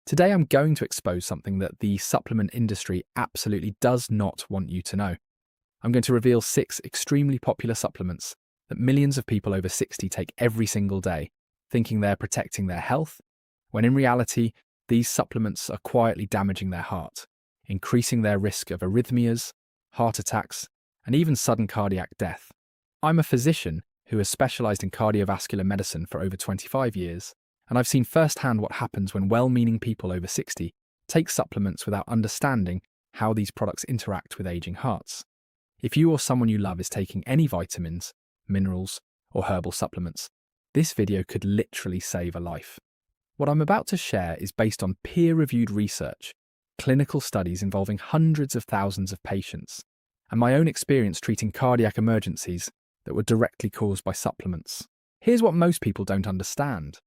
Today I'm going to expose something that the supplement industry absolutely does not want you to know. I'm going to reveal 6 extremely popular supplements that millions of people over 60 take every single day, thinking they're protecting their health, when in reality, these supplements are quietly damaging their heart, increasing their risk of arrhythmias, heart attacks, and even sudden cardiac death. I'm a physician who has specialized in cardiovascular medicine for over 25 years, and I've seen firsthand what happens when well-meaning people over 60 take supplements without understanding how these products interact with aging hearts. If you or someone you love is taking any vitamins, minerals, or herbal supplements, this video could literally save a life. What I'm about to share is based on peer-reviewed research, clinical studies involving hundreds of thousands of patients, and my own experience treating cardiac emergencies that were directly caused by supplements. Here's what most people don't understand.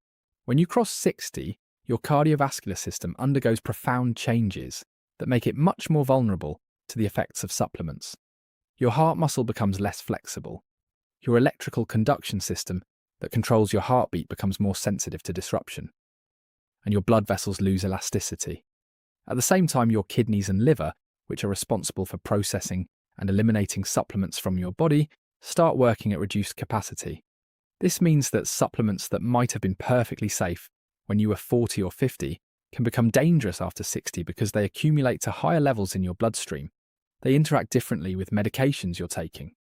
When you cross 60, your cardiovascular system undergoes profound changes that make it much more vulnerable to the effects of supplements. Your heart muscle becomes less flexible. Your electrical conduction system that controls your heartbeat becomes more sensitive to disruption. And your blood vessels lose elasticity. At the same time, your kidneys and liver, which are responsible for processing and eliminating supplements from your body, start working at reduced capacity. This means that supplements that might have been perfectly safe when you were 40 or 50 can become dangerous after 60 because they accumulate to higher levels in your bloodstream. They interact differently with medications you're taking,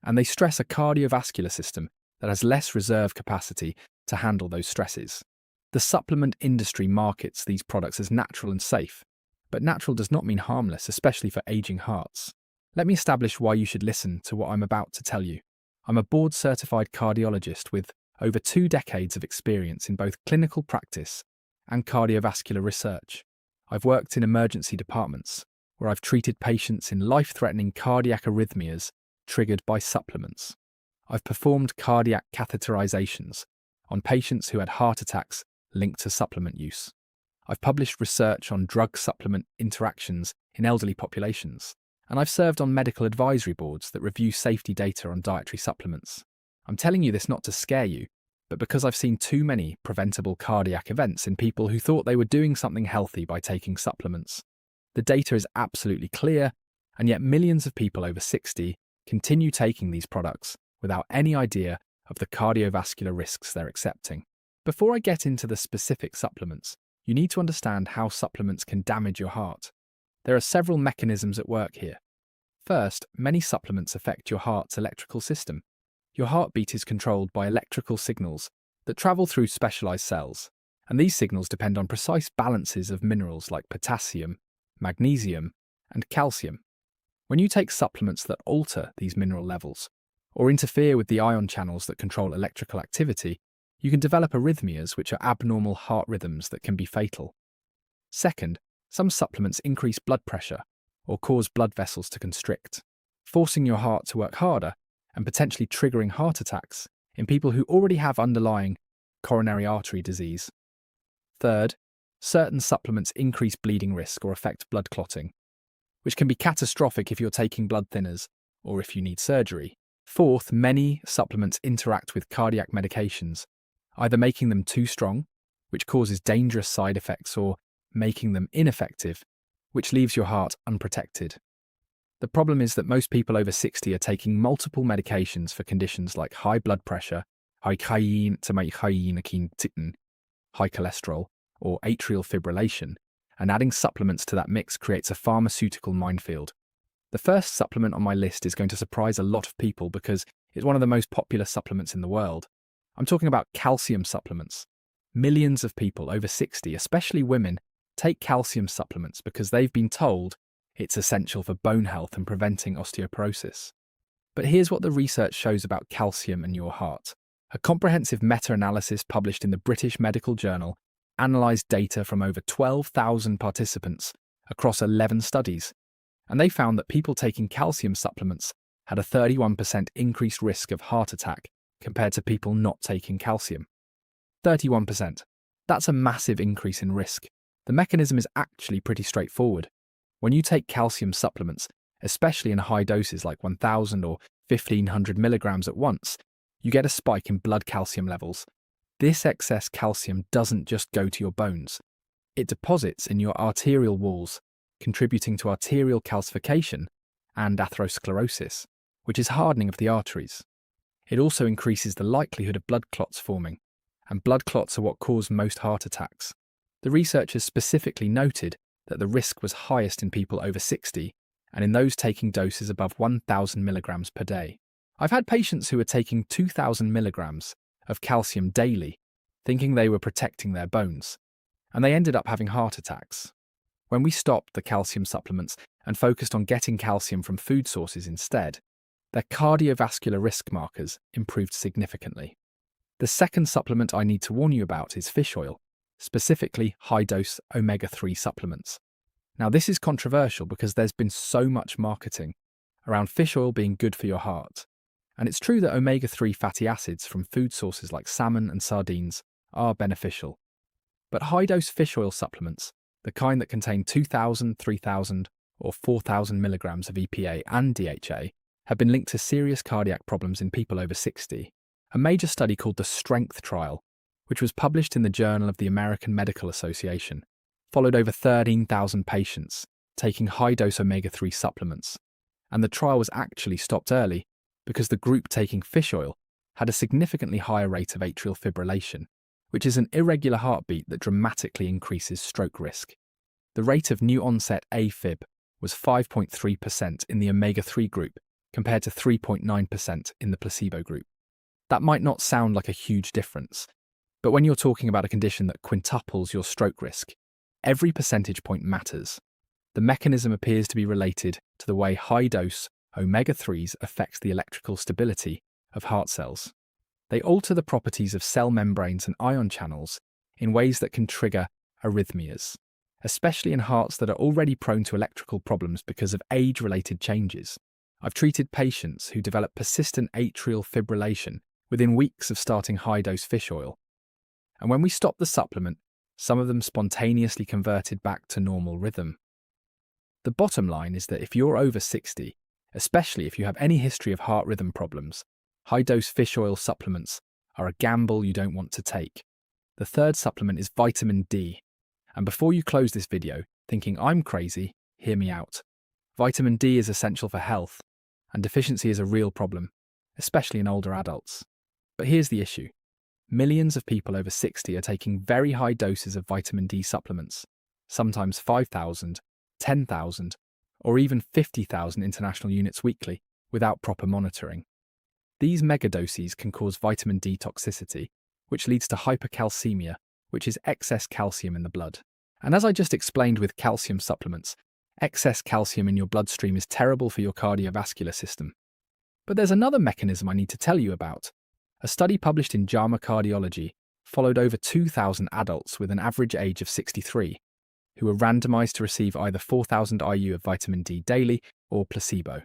and they stress a cardiovascular system that has less reserve capacity to handle those stresses. The supplement industry markets these products as natural and safe, but natural does not mean harmless, especially for aging hearts. Let me establish why you should listen to what I'm about to tell you. I'm a board-certified cardiologist with over 2 decades of experience in both clinical practice and cardiovascular research. I've worked in emergency departments, where I've treated patients in life-threatening cardiac arrhythmias triggered by supplements. I've performed cardiac catheterizations on patients who had heart attacks linked to supplement use. I've published research on drug-supplement interactions in elderly populations, and I've served on medical advisory boards that review safety data on dietary supplements. I'm telling you this not to scare you, but because I've seen too many preventable cardiac events in people who thought they were doing something healthy by taking supplements. The data is absolutely clear, and yet millions of people over 60 continue taking these products without any idea of the cardiovascular risks they're accepting. Before I get into the specific supplements, you need to understand how supplements can damage your heart. There are several mechanisms at work here. First, many supplements affect your heart's electrical system. Your heartbeat is controlled by electrical signals that travel through specialized cells, and these signals depend on precise balances of minerals like potassium, magnesium, and calcium. When you take supplements that alter these mineral levels, or interfere with the ion channels that control electrical activity, you can develop arrhythmias, which are abnormal heart rhythms that can be fatal. Second, some supplements increase blood pressure or cause blood vessels to constrict, forcing your heart to work harder and potentially triggering heart attacks in people who already have underlying coronary artery disease. Third, certain supplements increase bleeding risk or affect blood clotting, which can be catastrophic if you're taking blood thinners or if you need surgery. Fourth, many supplements interact with cardiac medications, either making them too strong, which causes dangerous side effects, or making them ineffective, which leaves your heart unprotected. The problem is that most people over 60 are taking multiple medications for conditions like high blood pressure, high cholesterol, or atrial fibrillation, and adding supplements to that mix creates a pharmaceutical minefield. The first supplement on my list is going to surprise a lot of people because it's one of the most popular supplements in the world. I'm talking about calcium supplements. Millions of people over 60, especially women, take calcium supplements because they've been told it's essential for bone health and preventing osteoporosis. But here's what the research shows about calcium and your heart. A comprehensive meta-analysis published in the British Medical Journal analysed data from over 12,000 participants across 11 studies, and they found that people taking calcium supplements had a 31% increased risk of heart attack compared to people not taking calcium. 31%. That's a massive increase in risk. The mechanism is actually pretty straightforward. When you take calcium supplements, especially in high doses like 1,000 or 1,500 milligrams at once, you get a spike in blood calcium levels. This excess calcium doesn't just go to your bones. It deposits in your arterial walls, contributing to arterial calcification and atherosclerosis, which is hardening of the arteries. It also increases the likelihood of blood clots forming, and blood clots are what cause most heart attacks. The researchers specifically noted that the risk was highest in people over 60 and in those taking doses above 1,000 milligrams per day. I've had patients who were taking 2,000 milligrams of calcium daily, thinking they were protecting their bones, and they ended up having heart attacks. When we stopped the calcium supplements and focused on getting calcium from food sources instead, their cardiovascular risk markers improved significantly. The second supplement I need to warn you about is fish oil, specifically high-dose omega-3 supplements. Now, this is controversial because there's been so much marketing around fish oil being good for your heart. And it's true that omega-3 fatty acids from food sources like salmon and sardines are beneficial. But high-dose fish oil supplements, the kind that contain 2,000, 3,000, or 4,000 milligrams of EPA and DHA, have been linked to serious cardiac problems in people over 60. A major study called the STRENGTH trial, which was published in the Journal of the American Medical Association, followed over 13,000 patients taking high-dose omega-3 supplements, and the trial was actually stopped early because the group taking fish oil had a significantly higher rate of atrial fibrillation, which is an irregular heartbeat that dramatically increases stroke risk. The rate of new-onset AFib was 5.3% in the omega-3 group compared to 3.9% in the placebo group. That might not sound like a huge difference, but when you're talking about a condition that quintuples your stroke risk, every percentage point matters. The mechanism appears to be related to the way high-dose omega-3s affects the electrical stability of heart cells. They alter the properties of cell membranes and ion channels in ways that can trigger arrhythmias, especially in hearts that are already prone to electrical problems because of age-related changes. I've treated patients who develop persistent atrial fibrillation within weeks of starting high-dose fish oil. And when we stopped the supplement, some of them spontaneously converted back to normal rhythm. The bottom line is that if you're over 60, especially if you have any history of heart rhythm problems, high-dose fish oil supplements are a gamble you don't want to take. The third supplement is vitamin D. And before you close this video thinking I'm crazy, hear me out. Vitamin D is essential for health, and deficiency is a real problem, especially in older adults. But here's the issue. Millions of people over 60 are taking very high doses of vitamin D supplements, sometimes 5,000, 10,000, or even 50,000 international units weekly, without proper monitoring. These megadoses can cause vitamin D toxicity, which leads to hypercalcemia, which is excess calcium in the blood. And as I just explained with calcium supplements, excess calcium in your bloodstream is terrible for your cardiovascular system. But there's another mechanism I need to tell you about. A study published in JAMA Cardiology followed over 2,000 adults with an average age of 63, who were randomized to receive either 4,000 IU of vitamin D daily or placebo.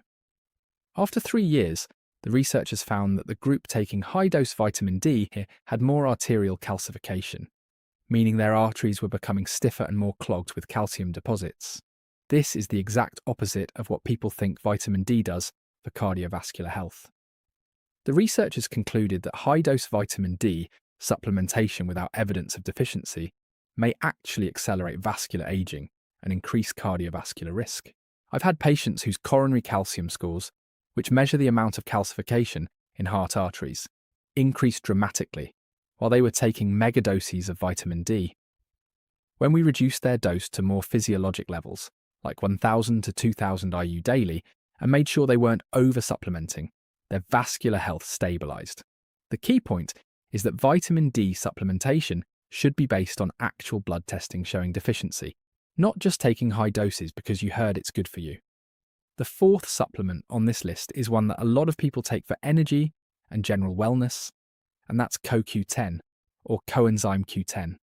After 3 years, the researchers found that the group taking high-dose vitamin D had more arterial calcification, meaning their arteries were becoming stiffer and more clogged with calcium deposits. This is the exact opposite of what people think vitamin D does for cardiovascular health. The researchers concluded that high-dose vitamin D supplementation without evidence of deficiency may actually accelerate vascular aging and increase cardiovascular risk. I've had patients whose coronary calcium scores, which measure the amount of calcification in heart arteries, increased dramatically while they were taking megadoses of vitamin D. When we reduced their dose to more physiologic levels, like 1,000 to 2,000 IU daily, and made sure they weren't over-supplementing, their vascular health stabilized. The key point is that vitamin D supplementation should be based on actual blood testing showing deficiency, not just taking high doses because you heard it's good for you. The fourth supplement on this list is one that a lot of people take for energy and general wellness, and that's CoQ10, or coenzyme Q10.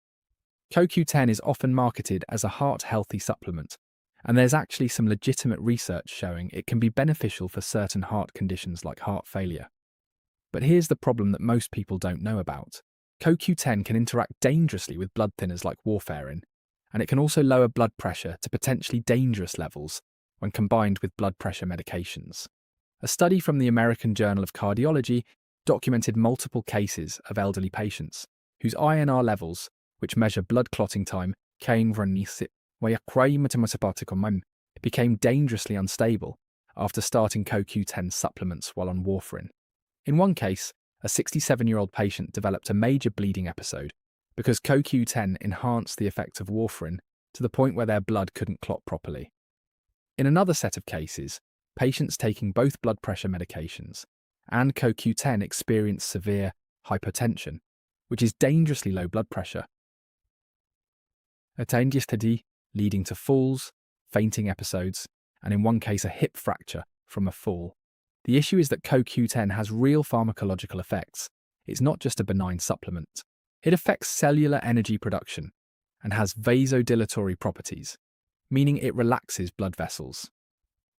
CoQ10 is often marketed as a heart-healthy supplement, and there's actually some legitimate research showing it can be beneficial for certain heart conditions like heart failure. But here's the problem that most people don't know about. CoQ10 can interact dangerously with blood thinners like warfarin, and it can also lower blood pressure to potentially dangerous levels when combined with blood pressure medications. A study from the American Journal of Cardiology documented multiple cases of elderly patients whose INR levels, which measure blood clotting time, became dangerously unstable after starting CoQ10 supplements while on warfarin. In one case, a 67-year-old patient developed a major bleeding episode because CoQ10 enhanced the effect of warfarin to the point where their blood couldn't clot properly. In another set of cases, patients taking both blood pressure medications and CoQ10 experienced severe hypotension, which is dangerously low blood pressure, leading to falls, fainting episodes, and in one case a hip fracture from a fall. The issue is that CoQ10 has real pharmacological effects. It's not just a benign supplement. It affects cellular energy production and has vasodilatory properties, meaning it relaxes blood vessels.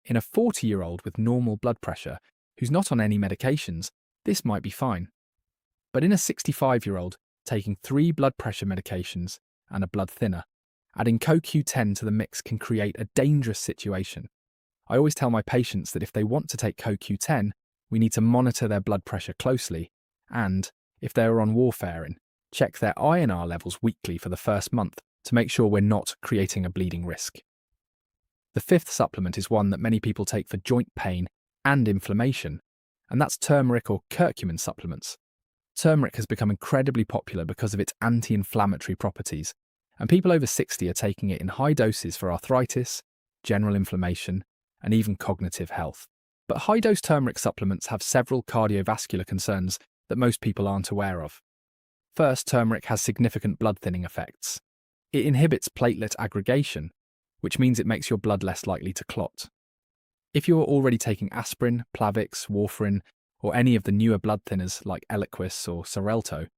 In a 40-year-old with normal blood pressure who's not on any medications, this might be fine. But in a 65-year-old taking 3 blood pressure medications and a blood thinner, adding CoQ10 to the mix can create a dangerous situation. I always tell my patients that if they want to take CoQ10, we need to monitor their blood pressure closely and, if they are on warfarin, check their INR levels weekly for the first month to make sure we're not creating a bleeding risk. The fifth supplement is one that many people take for joint pain and inflammation, and that's turmeric or curcumin supplements. Turmeric has become incredibly popular because of its anti-inflammatory properties, and people over 60 are taking it in high doses for arthritis, general inflammation, and even cognitive health. But high-dose turmeric supplements have several cardiovascular concerns that most people aren't aware of. First, turmeric has significant blood-thinning effects. It inhibits platelet aggregation, which means it makes your blood less likely to clot. If you are already taking aspirin, Plavix, warfarin, or any of the newer blood thinners like Eliquis or Xarelto,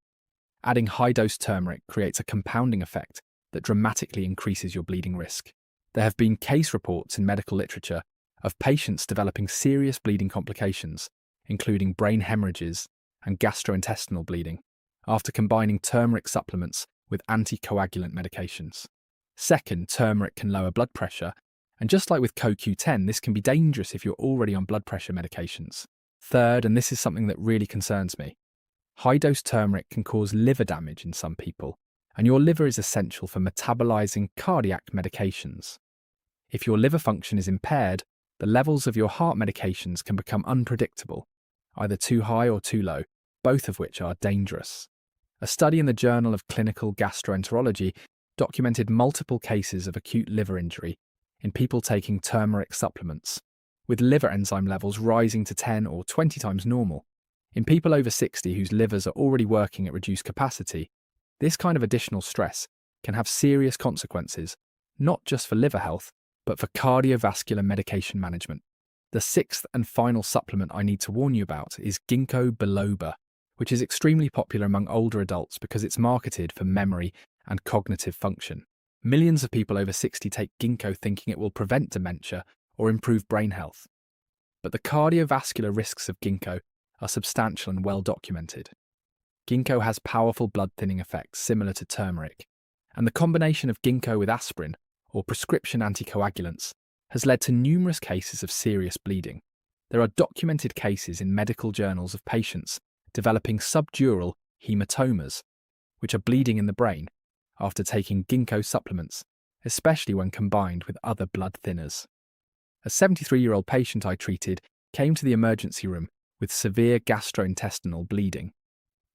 adding high-dose turmeric creates a compounding effect that dramatically increases your bleeding risk. There have been case reports in medical literature of patients developing serious bleeding complications, including brain hemorrhages and gastrointestinal bleeding, after combining turmeric supplements with anticoagulant medications. Second, turmeric can lower blood pressure, and just like with CoQ10, this can be dangerous if you're already on blood pressure medications. Third, and this is something that really concerns me, high-dose turmeric can cause liver damage in some people, and your liver is essential for metabolizing cardiac medications. If your liver function is impaired, the levels of your heart medications can become unpredictable, either too high or too low, both of which are dangerous. A study in the Journal of Clinical Gastroenterology documented multiple cases of acute liver injury in people taking turmeric supplements, with liver enzyme levels rising to 10 or 20 times normal. In people over 60 whose livers are already working at reduced capacity, this kind of additional stress can have serious consequences, not just for liver health, but for cardiovascular medication management. The sixth and final supplement I need to warn you about is Ginkgo Biloba, which is extremely popular among older adults because it's marketed for memory and cognitive function. Millions of people over 60 take Ginkgo thinking it will prevent dementia or improve brain health. But the cardiovascular risks of Ginkgo are substantial and well documented. Ginkgo has powerful blood-thinning effects similar to turmeric, and the combination of Ginkgo with aspirin, or prescription anticoagulants, has led to numerous cases of serious bleeding. There are documented cases in medical journals of patients developing subdural hematomas, which are bleeding in the brain, after taking Ginkgo supplements, especially when combined with other blood thinners. A 73-year-old patient I treated came to the emergency room with severe gastrointestinal bleeding.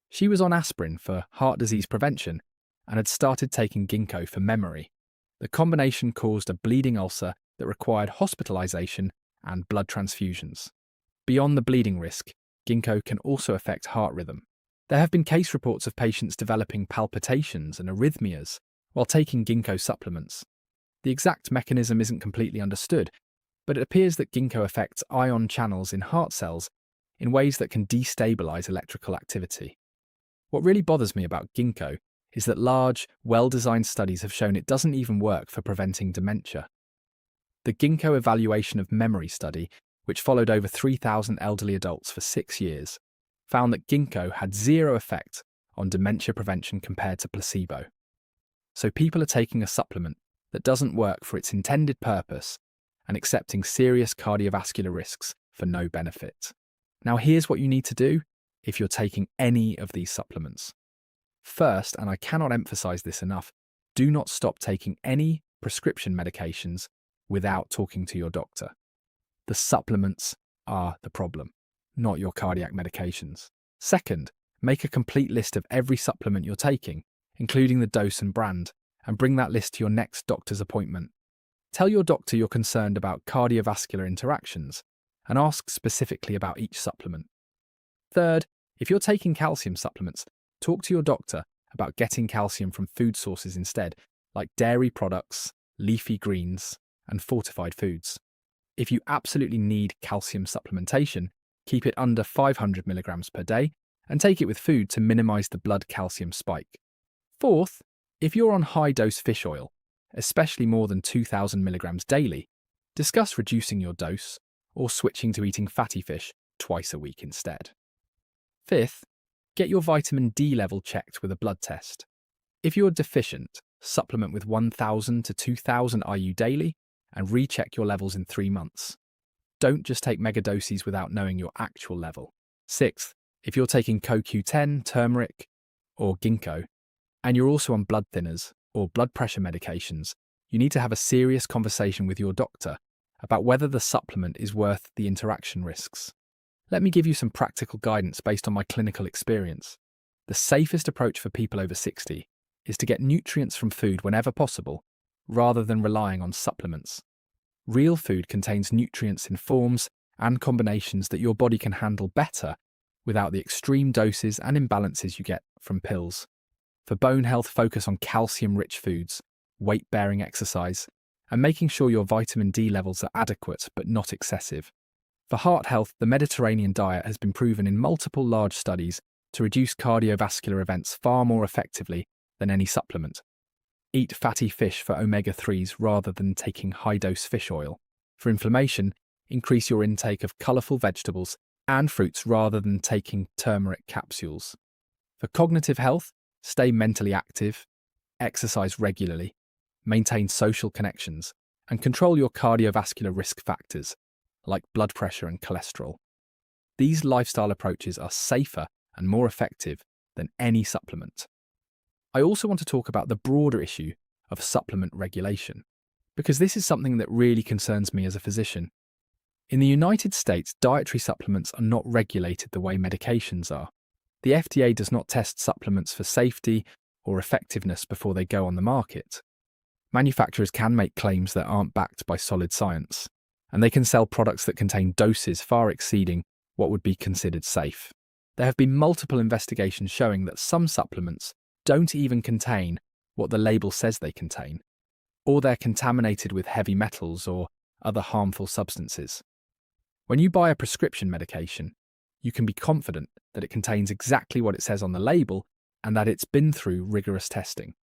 She was on aspirin for heart disease prevention and had started taking Ginkgo for memory. The combination caused a bleeding ulcer that required hospitalization and blood transfusions. Beyond the bleeding risk, Ginkgo can also affect heart rhythm. There have been case reports of patients developing palpitations and arrhythmias while taking Ginkgo supplements. The exact mechanism isn't completely understood, but it appears that Ginkgo affects ion channels in heart cells in ways that can destabilize electrical activity. What really bothers me about Ginkgo is that large, well-designed studies have shown it doesn't even work for preventing dementia. The Ginkgo Evaluation of Memory study, which followed over 3,000 elderly adults for 6 years, found that Ginkgo had zero effect on dementia prevention compared to placebo. So people are taking a supplement that doesn't work for its intended purpose and accepting serious cardiovascular risks for no benefit. Now here's what you need to do if you're taking any of these supplements. First, and I cannot emphasize this enough, do not stop taking any prescription medications without talking to your doctor. The supplements are the problem, not your cardiac medications. Second, make a complete list of every supplement you're taking, including the dose and brand, and bring that list to your next doctor's appointment. Tell your doctor you're concerned about cardiovascular interactions and ask specifically about each supplement. Third, if you're taking calcium supplements, talk to your doctor about getting calcium from food sources instead, like dairy products, leafy greens, and fortified foods. If you absolutely need calcium supplementation, keep it under 500 milligrams per day and take it with food to minimize the blood calcium spike. Fourth, if you're on high-dose fish oil, especially more than 2,000 milligrams daily, discuss reducing your dose or switching to eating fatty fish twice a week instead. Fifth, get your vitamin D level checked with a blood test. If you're deficient, supplement with 1,000 to 2,000 IU daily and recheck your levels in 3 months. Don't just take megadoses without knowing your actual level. Sixth, if you're taking CoQ10, turmeric, or Ginkgo, and you're also on blood thinners or blood pressure medications, you need to have a serious conversation with your doctor about whether the supplement is worth the interaction risks. Let me give you some practical guidance based on my clinical experience. The safest approach for people over 60 is to get nutrients from food whenever possible, rather than relying on supplements. Real food contains nutrients in forms and combinations that your body can handle better without the extreme doses and imbalances you get from pills. For bone health, focus on calcium-rich foods, weight-bearing exercise, and making sure your vitamin D levels are adequate but not excessive. For heart health, the Mediterranean diet has been proven in multiple large studies to reduce cardiovascular events far more effectively than any supplement. Eat fatty fish for omega-3s rather than taking high-dose fish oil. For inflammation, increase your intake of colourful vegetables and fruits rather than taking turmeric capsules. For cognitive health, stay mentally active, exercise regularly, maintain social connections, and control your cardiovascular risk factors, like blood pressure and cholesterol. These lifestyle approaches are safer and more effective than any supplement. I also want to talk about the broader issue of supplement regulation, because this is something that really concerns me as a physician. In the United States, dietary supplements are not regulated the way medications are. The FDA does not test supplements for safety or effectiveness before they go on the market. Manufacturers can make claims that aren't backed by solid science, and they can sell products that contain doses far exceeding what would be considered safe. There have been multiple investigations showing that some supplements don't even contain what the label says they contain, or they're contaminated with heavy metals or other harmful substances. When you buy a prescription medication, you can be confident that it contains exactly what it says on the label and that it's been through rigorous testing.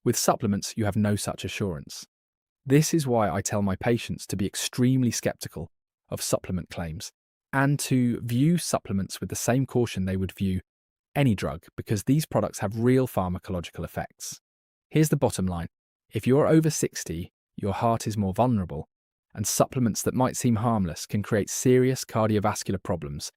With supplements, you have no such assurance. This is why I tell my patients to be extremely skeptical of supplement claims and to view supplements with the same caution they would view any drug, because these products have real pharmacological effects. Here's the bottom line. If you're over 60, your heart is more vulnerable, and supplements that might seem harmless can create serious cardiovascular problems